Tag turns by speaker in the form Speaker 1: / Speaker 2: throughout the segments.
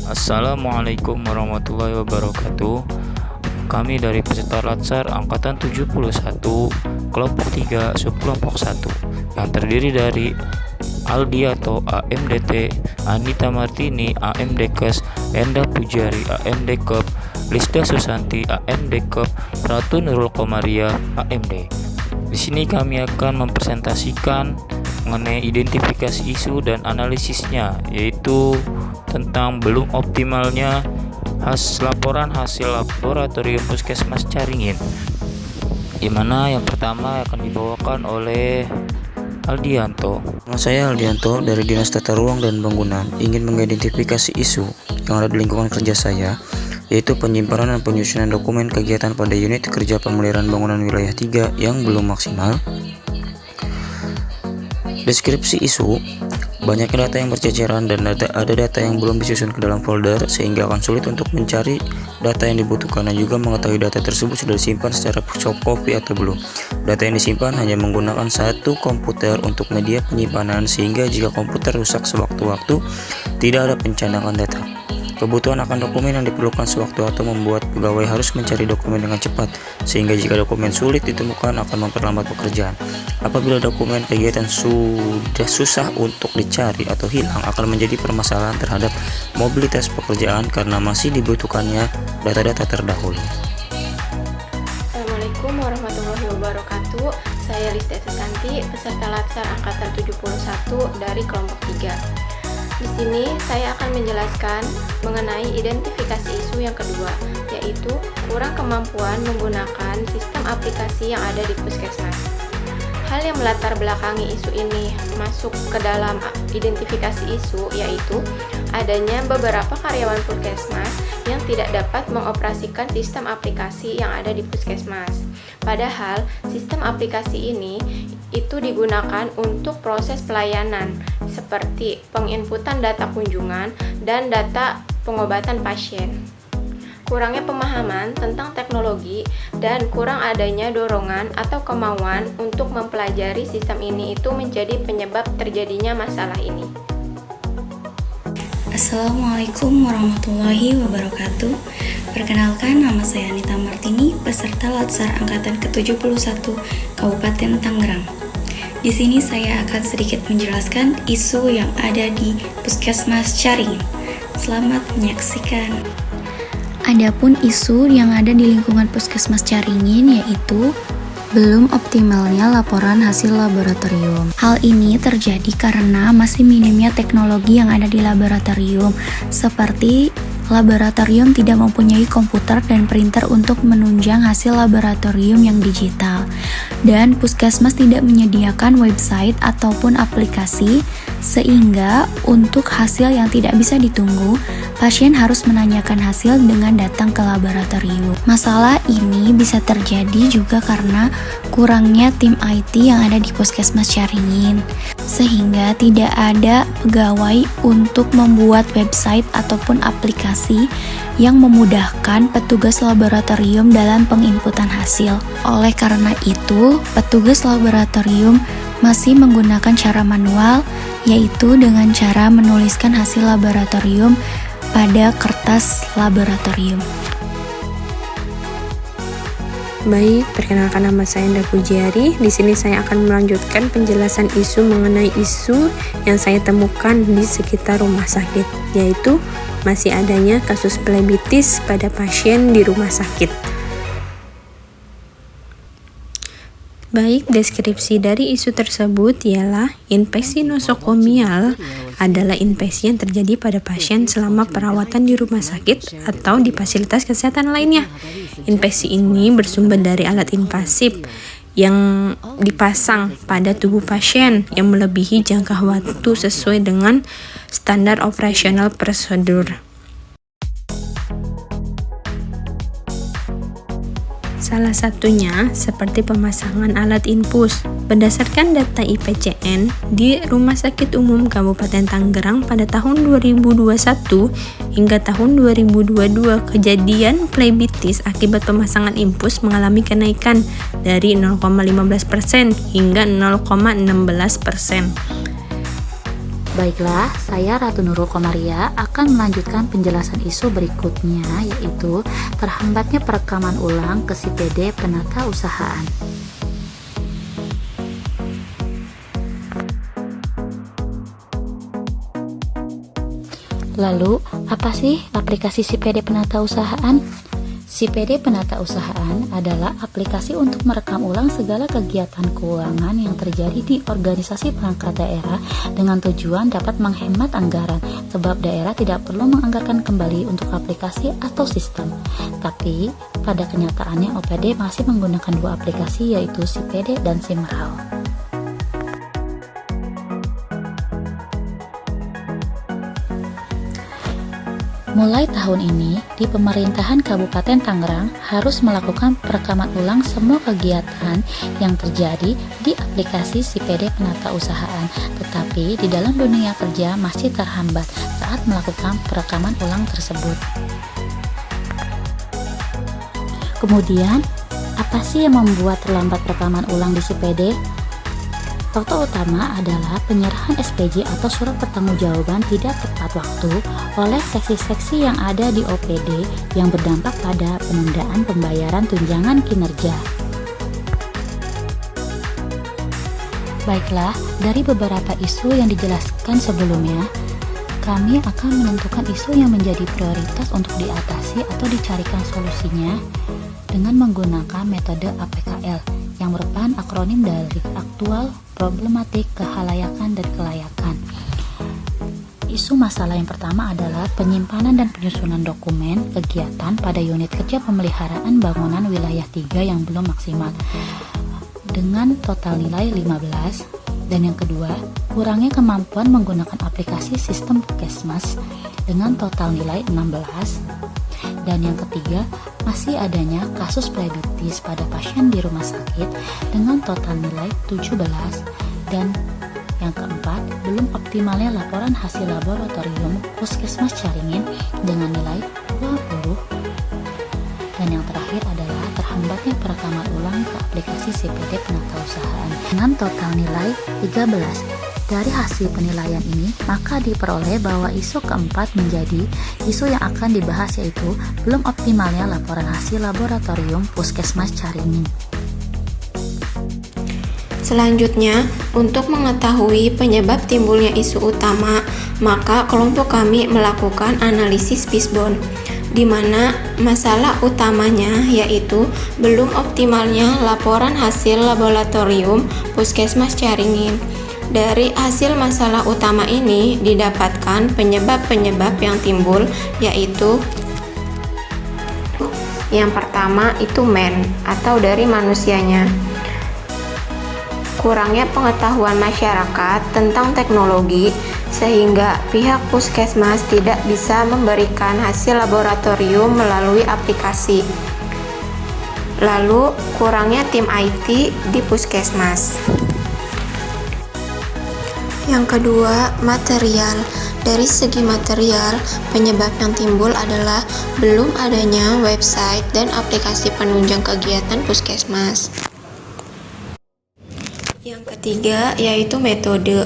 Speaker 1: Assalamualaikum warahmatullahi wabarakatuh. Kami dari peserta Latsar Angkatan 71, kelompok 3, subkelompok 1, yang terdiri dari Aldiato AMDT, Anita Martini AMDkes, Enda Pujari AMDkep, Lisda Susanti AMDkep, Ratu Nurul Komaria AMD. Di sini kami akan mempresentasikan mengenai identifikasi isu dan analisisnya, yaitu tentang belum optimalnya laporan hasil laboratorium Puskesmas Caringin, di mana yang pertama akan dibawakan oleh Aldianto.
Speaker 2: Nama saya Aldianto dari Dinas Tata Ruang dan Bangunan, ingin mengidentifikasi isu yang ada di lingkungan kerja saya, yaitu penyimpanan dan penyusunan dokumen kegiatan pada unit kerja pemeliharaan bangunan wilayah 3 yang belum maksimal. Deskripsi isu: banyak data yang berceceran dan ada data yang belum disusun ke dalam folder, sehingga akan sulit untuk mencari data yang dibutuhkan dan juga mengetahui data tersebut sudah disimpan secara soft copy atau belum. Data yang disimpan hanya menggunakan satu komputer untuk media penyimpanan, sehingga jika komputer rusak sewaktu-waktu, tidak ada pencanangan data. Kebutuhan akan dokumen yang diperlukan sewaktu-waktu membuat pegawai harus mencari dokumen dengan cepat, sehingga jika dokumen sulit ditemukan akan memperlambat pekerjaan. Apabila dokumen kegiatan sudah susah untuk dicari atau hilang, akan menjadi permasalahan terhadap mobilitas pekerjaan karena masih dibutuhkannya data-data terdahulu.
Speaker 3: Assalamualaikum warahmatullahi wabarakatuh. Saya Lisda Susanti, peserta Latsar Angkatan 71 dari kelompok 3. Di sini saya akan menjelaskan mengenai identifikasi isu yang kedua, yaitu kurang kemampuan menggunakan sistem aplikasi yang ada di Puskesmas. Hal yang melatar belakangi isu ini masuk ke dalam identifikasi isu yaitu adanya beberapa karyawan Puskesmas yang tidak dapat mengoperasikan sistem aplikasi yang ada di Puskesmas. Padahal sistem aplikasi ini itu digunakan untuk proses pelayanan seperti penginputan data kunjungan dan data pengobatan pasien. Kurangnya pemahaman tentang teknologi dan kurang adanya dorongan atau kemauan untuk mempelajari sistem ini itu menjadi penyebab terjadinya masalah ini.
Speaker 4: Assalamualaikum warahmatullahi wabarakatuh. Perkenalkan, nama saya Anita Martini, peserta Latsar Angkatan ke-71 Kabupaten Tangerang. Di sini saya akan sedikit menjelaskan isu yang ada di Puskesmas Caringin. Selamat menyaksikan. Adapun isu yang ada di lingkungan Puskesmas Caringin yaitu belum optimalnya laporan hasil laboratorium. Hal ini terjadi karena masih minimnya teknologi yang ada di laboratorium, seperti laboratorium tidak mempunyai komputer dan printer untuk menunjang hasil laboratorium yang digital, dan Puskesmas tidak menyediakan website ataupun aplikasi, sehingga untuk hasil yang tidak bisa ditunggu, pasien harus menanyakan hasil dengan datang ke laboratorium. Masalah ini bisa terjadi juga karena kurangnya tim IT yang ada di Puskesmas Caringin, sehingga tidak ada pegawai untuk membuat website ataupun aplikasi yang memudahkan petugas laboratorium dalam penginputan hasil. Oleh karena itu, petugas laboratorium masih menggunakan cara manual, yaitu dengan cara menuliskan hasil laboratorium pada kertas laboratorium.
Speaker 5: Baik, perkenalkan, nama saya Enda Pujari. Di sini saya akan melanjutkan penjelasan isu mengenai isu yang saya temukan di sekitar rumah sakit, yaitu masih adanya kasus plebitis pada pasien di rumah sakit. Baik, deskripsi dari isu tersebut ialah infeksi nosokomial adalah infeksi yang terjadi pada pasien selama perawatan di rumah sakit atau di fasilitas kesehatan lainnya. Infeksi ini bersumber dari alat invasif yang dipasang pada tubuh pasien yang melebihi jangka waktu sesuai dengan standar operasional prosedur. Salah satunya seperti pemasangan alat infus. Berdasarkan data IPCN di Rumah Sakit Umum Kabupaten Tangerang pada tahun 2021 hingga tahun 2022, kejadian plebitis akibat pemasangan infus mengalami kenaikan dari 0,15% hingga 0,16%.
Speaker 6: Baiklah, saya Ratu Nurul Komaria akan melanjutkan penjelasan isu berikutnya, yaitu terhambatnya perekaman ulang ke CPD penata usahaan. Lalu, apa sih aplikasi CPD penata usahaan? CPD penata usahaan adalah aplikasi untuk merekam ulang segala kegiatan keuangan yang terjadi di organisasi perangkat daerah dengan tujuan dapat menghemat anggaran, sebab daerah tidak perlu menganggarkan kembali untuk aplikasi atau sistem. Tapi, pada kenyataannya OPD masih menggunakan dua aplikasi, yaitu CPD dan Simrau. Mulai tahun ini, di pemerintahan Kabupaten Tangerang harus melakukan perekaman ulang semua kegiatan yang terjadi di aplikasi CPD penata usahaan. Tetapi di dalam dunia kerja masih terhambat saat melakukan perekaman ulang tersebut. Kemudian, apa sih yang membuat terlambat perekaman ulang di CPD? Faktor utama adalah penyerahan SPJ atau surat pertanggungjawaban tidak tepat waktu oleh seksi-seksi yang ada di OPD yang berdampak pada penundaan pembayaran tunjangan kinerja. Baiklah, dari beberapa isu yang dijelaskan sebelumnya, kami akan menentukan isu yang menjadi prioritas untuk diatasi atau dicarikan solusinya dengan menggunakan metode APKL yang merupakan akronim dari aktual, problematik, kehalayakan, dan kelayakan. Isu masalah yang pertama adalah penyimpanan dan penyusunan dokumen kegiatan pada unit kerja pemeliharaan bangunan wilayah 3 yang belum maksimal dengan total nilai 15. Dan yang kedua, kurangnya kemampuan menggunakan aplikasi sistem Puskesmas dengan total nilai 16. Dan yang ketiga, masih adanya kasus diabetes pada pasien di rumah sakit dengan total nilai 17. Dan yang keempat, belum optimalnya laporan hasil laboratorium Puskesmas Caringin dengan nilai 20. Dan yang terakhir adalah terhambatnya perekaman ulang ke aplikasi CPD penata usahaan dengan total nilai 13. Dari hasil penilaian ini, maka diperoleh bahwa isu keempat menjadi isu yang akan dibahas, yaitu belum optimalnya laporan hasil laboratorium Puskesmas Caringin.
Speaker 3: Selanjutnya, untuk mengetahui penyebab timbulnya isu utama, maka kelompok kami melakukan analisis fishbone, di mana masalah utamanya yaitu belum optimalnya laporan hasil laboratorium Puskesmas Caringin. Dari hasil masalah utama ini didapatkan penyebab-penyebab yang timbul, yaitu yang pertama itu atau dari manusianya. Kurangnya pengetahuan masyarakat tentang teknologi sehingga pihak puskesmas tidak bisa memberikan hasil laboratorium melalui aplikasi. Lalu kurangnya tim IT di puskesmas. Yang kedua, material. Dari segi material, penyebab yang timbul adalah belum adanya website dan aplikasi penunjang kegiatan puskesmas. Yang ketiga, yaitu metode.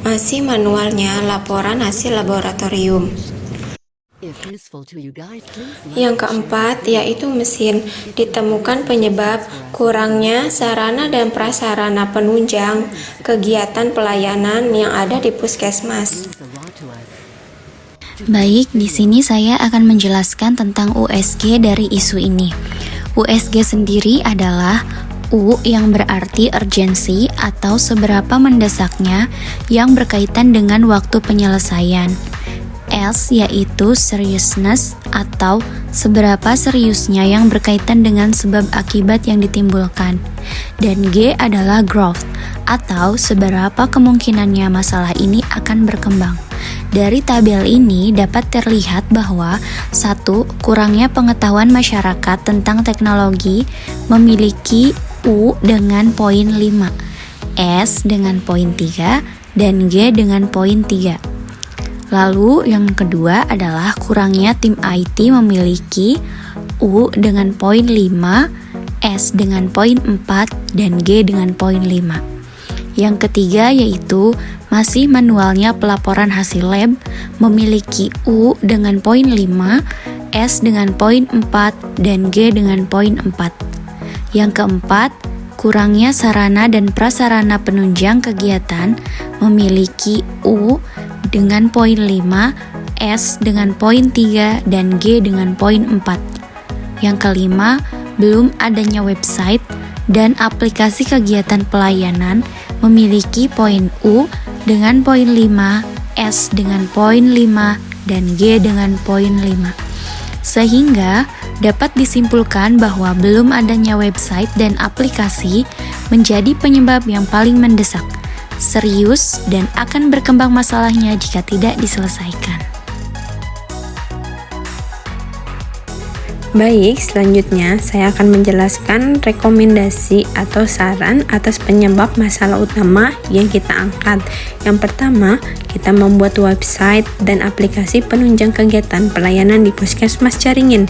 Speaker 3: Masih manualnya laporan hasil laboratorium. Yang keempat, yaitu mesin. Ditemukan penyebab kurangnya sarana dan prasarana penunjang kegiatan pelayanan yang ada di puskesmas.
Speaker 4: Baik, di sini saya akan menjelaskan tentang USG dari isu ini. USG sendiri adalah U yang berarti urgency atau seberapa mendesaknya yang berkaitan dengan waktu penyelesaian. S yaitu seriousness atau seberapa seriusnya yang berkaitan dengan sebab akibat yang ditimbulkan. Dan G adalah growth atau seberapa kemungkinannya masalah ini akan berkembang. Dari tabel ini dapat terlihat bahwa 1. Kurangnya pengetahuan masyarakat tentang teknologi memiliki U dengan poin 5, S dengan poin 3, dan G dengan poin 3. Lalu yang kedua adalah kurangnya tim IT memiliki U dengan poin 5, S dengan poin 4, dan G dengan poin 5. Yang ketiga yaitu masih manualnya pelaporan hasil lab, memiliki U dengan poin 5, S dengan poin 4, dan G dengan poin 4. Yang keempat, kurangnya sarana dan prasarana penunjang kegiatan, memiliki U dengan poin 5, S dengan poin 3, dan G dengan poin 4. Yang kelima, belum adanya website dan aplikasi kegiatan pelayanan, memiliki poin U dengan poin 5, S dengan poin 5, dan G dengan poin 5. Sehingga dapat disimpulkan bahwa belum adanya website dan aplikasi menjadi penyebab yang paling mendesak, serius, dan akan berkembang masalahnya jika tidak diselesaikan.
Speaker 5: Baik, selanjutnya saya akan menjelaskan rekomendasi atau saran atas penyebab masalah utama yang kita angkat. Yang pertama, kita membuat website dan aplikasi penunjang kegiatan pelayanan di Puskesmas Caringin.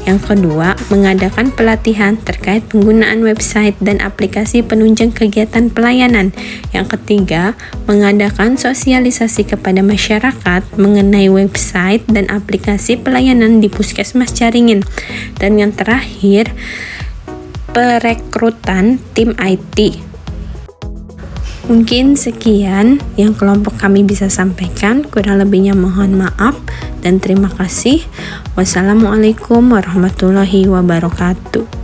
Speaker 5: Yang kedua, mengadakan pelatihan terkait penggunaan website dan aplikasi penunjang kegiatan pelayanan. Yang ketiga, mengadakan sosialisasi kepada masyarakat mengenai website dan aplikasi pelayanan di Puskesmas Caringin. Dan yang terakhir, perekrutan tim IT. Mungkin sekian yang kelompok kami bisa sampaikan, kurang lebihnya mohon maaf dan terima kasih. Wassalamualaikum warahmatullahi wabarakatuh.